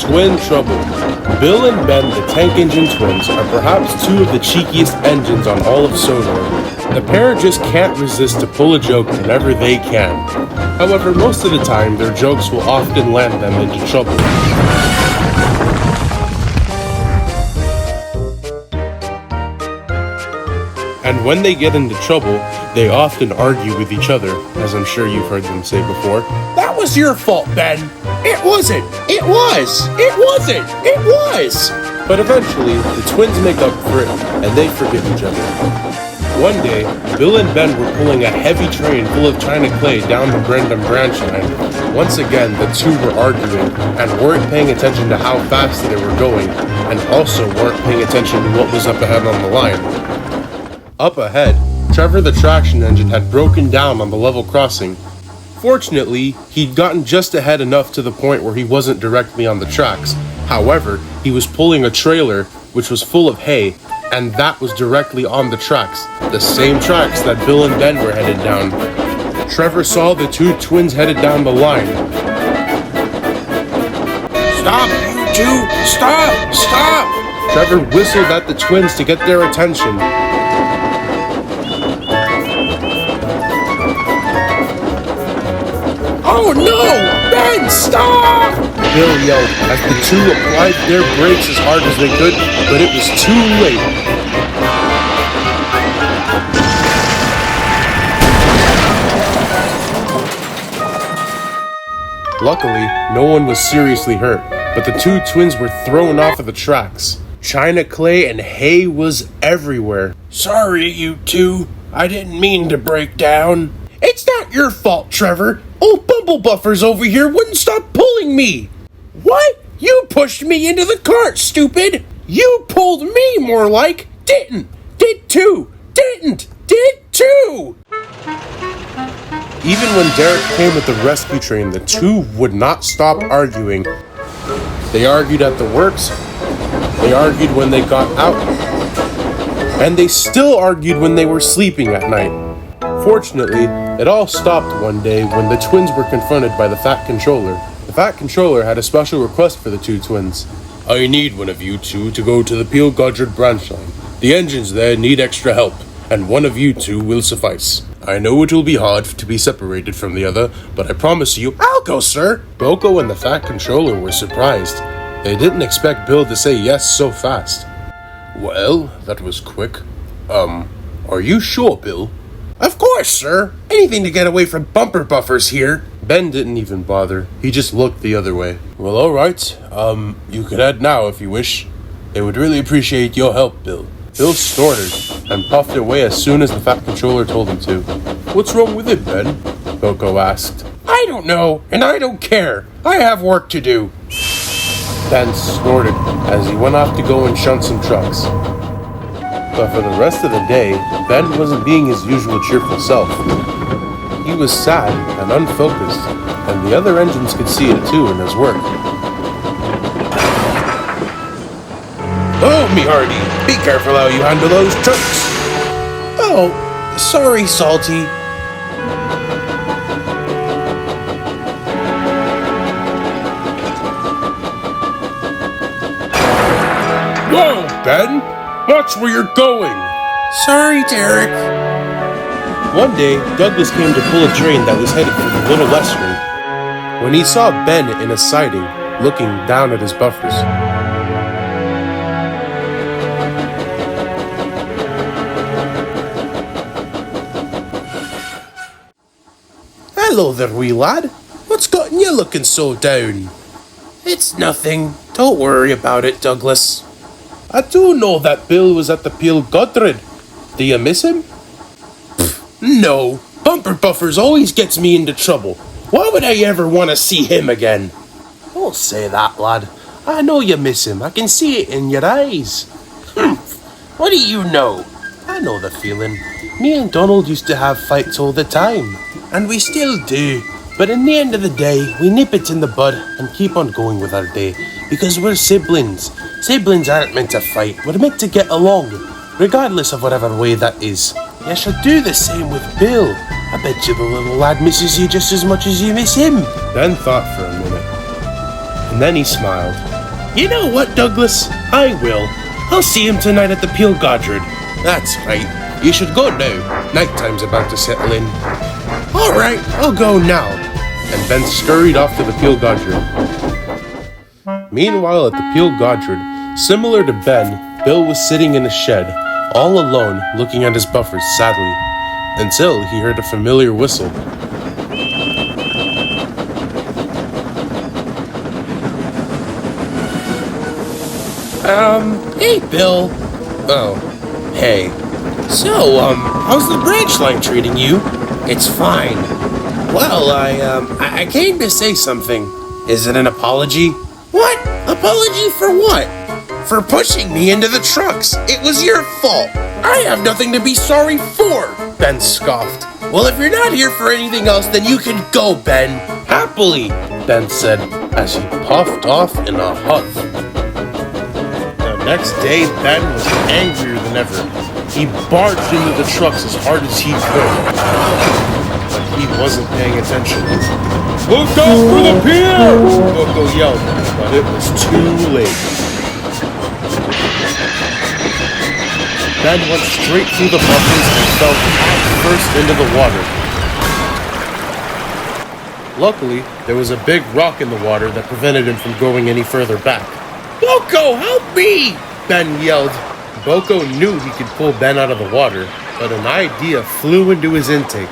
Twin trouble. Bill and Ben, the tank engine twins, are perhaps two of the cheekiest engines on all of Sodor. The pair just can't resist to pull a joke whenever they can. However, most of the time, their jokes will often land them into trouble. And when they get into trouble, they often argue with each other, as I'm sure you've heard them say before. That was your fault, Ben. It wasn't. It was. It wasn't. It was. But eventually, the twins make up for it, and they forgive each other. One day, Bill and Ben were pulling a heavy train full of China clay down the Brendam branch line. Once again, the two were arguing, and weren't paying attention to how fast they were going, and also weren't paying attention to what was up ahead on the line. Up ahead, Trevor the traction engine had broken down on the level crossing. Fortunately, he'd gotten just ahead enough to the point where he wasn't directly on the tracks. However, he was pulling a trailer which was full of hay, and that was directly on the tracks, the same tracks that Bill and Ben were headed down. Trevor saw the two twins headed down the line. Stop, you two! Stop! Stop! Trevor whistled at the twins to get their attention. Oh no! Ben, stop! Bill yelled as the two applied their brakes as hard as they could, but it was too late. Luckily, no one was seriously hurt, but the two twins were thrown off of the tracks. China clay and hay was everywhere. Sorry, you two. I didn't mean to break down. It's not your fault, Trevor. Old Bumble Buffers over here wouldn't stop pulling me. What? You pushed me into the cart, stupid. You pulled me, more like. Didn't. Did too. Didn't. Did too. Even when Derek came with the rescue train, the two would not stop arguing. They argued at the works, they argued when they got out, and they still argued when they were sleeping at night. Fortunately, it all stopped one day when the twins were confronted by the Fat Controller. The Fat Controller had a special request for the two twins. I need one of you two to go to the Peel Godred branch line. The engines there need extra help, and one of you two will suffice. I know it will be hard to be separated from the other, but I promise you, I'll go, sir. Boko and the Fat Controller were surprised. They didn't expect Bill to say yes so fast. Well, that was quick. Are you sure, Bill? Of course, sir. Anything to get away from bumper buffers here. Ben didn't even bother. He just looked the other way. Well, alright. You can head now if you wish. They would really appreciate your help, Bill. Bill snorted and puffed away as soon as the Fat Controller told him to. What's wrong with it, Ben? Boko asked. I don't know, and I don't care. I have work to do. Ben snorted as he went off to go and shunt some trucks. But for the rest of the day, Ben wasn't being his usual cheerful self. He was sad and unfocused, and the other engines could see it too in his work. Oh, me hearty, be careful how you handle those trucks. Oh, sorry, Salty. Whoa, Ben! Watch where you're going! Sorry, Derek. One day, Douglas came to pull a train that was headed for the Little Western. When he saw Ben in a siding, looking down at his buffers. Hello there, wee lad. What's gotten you looking so down? It's nothing. Don't worry about it, Douglas. I do know that Bill was at the Peel Godred. Do you miss him? No. Bumper Buffers always gets me into trouble. Why would I ever want to see him again? Don't say that, lad. I know you miss him. I can see it in your eyes. What do you know? I know the feeling. Me and Donald used to have fights all the time. And we still do. But in the end of the day, we nip it in the bud and keep on going with our day. Because we're siblings. Siblings aren't meant to fight. We're meant to get along. Regardless of whatever way that is. You should do the same with Bill. I bet you the little lad misses you just as much as you miss him. Ben thought for a minute. And then he smiled. You know what, Douglas? I will. I'll see him tonight at the Peel Godred. That's right. You should go now. Nighttime's about to settle in. All right, I'll go now. And Ben scurried off to the Peel Godred. Meanwhile, at the Peel Godred, similar to Ben, Bill was sitting in a shed, all alone, looking at his buffers sadly, until he heard a familiar whistle. Hey, Bill. Oh, hey. So, how's the branch line treating you? It's fine. Well, I came to say something. Is it an apology? What? Apology for what? For pushing me into the trucks. It was your fault. I have nothing to be sorry for, Ben scoffed. Well, if you're not here for anything else, then you can go, Ben. Happily, Ben said as he puffed off in a huff. The next day, Ben was angrier than ever. He barged into the trucks as hard as he could. But he wasn't paying attention. Look out for the pier! Boko yelled, but it was too late. Ben went straight through the buffers and fell first into the water. Luckily, there was a big rock in the water that prevented him from going any further back. Boko, help me! Ben yelled. Boko knew he could pull Ben out of the water, but an idea flew into his intake,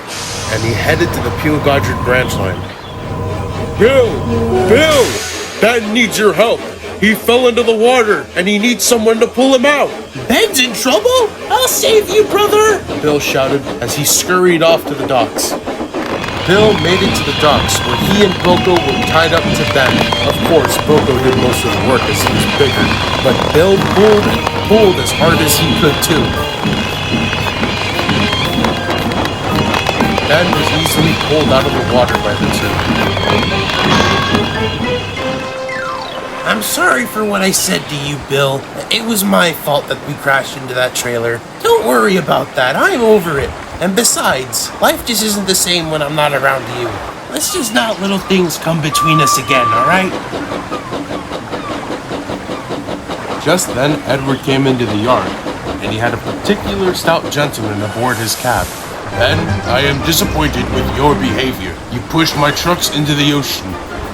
and he headed to the Peel Godred branch line. Bill! Bill! Ben needs your help! He fell into the water, and he needs someone to pull him out! Ben's in trouble? I'll save you, brother! Bill shouted as he scurried off to the docks. Bill made it to the docks where he and Boko were tied up to Ben. Of course, Boko did most of the work as he was bigger, but Bill pulled as hard as he could too. Ben was easily pulled out of the water by the two. I'm sorry for what I said to you, Bill. It was my fault that we crashed into that trailer. Don't worry about that. I'm over it. And besides, life just isn't the same when I'm not around you. Let's just not little things come between us again, alright? Just then, Edward came into the yard, and he had a particular stout gentleman aboard his cab. Ben, I am disappointed with your behavior. You pushed my trucks into the ocean,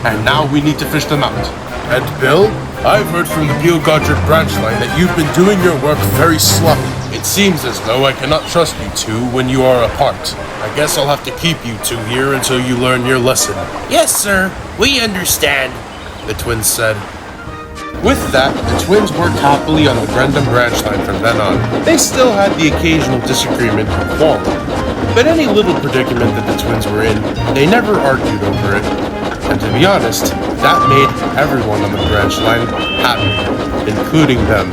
and now we need to fish them out. And Bill, I've heard from the Peel Godred branch line that you've been doing your work very sloppy. It seems as though I cannot trust you two when you are apart. I guess I'll have to keep you two here until you learn your lesson. Yes, sir. We understand, the twins said. With that, the twins worked happily on the Brendan branch line from then on. They still had the occasional disagreement or quarrel, but any little predicament that the twins were in, they never argued over it. And to be honest, that made everyone on the branch line happy, including them.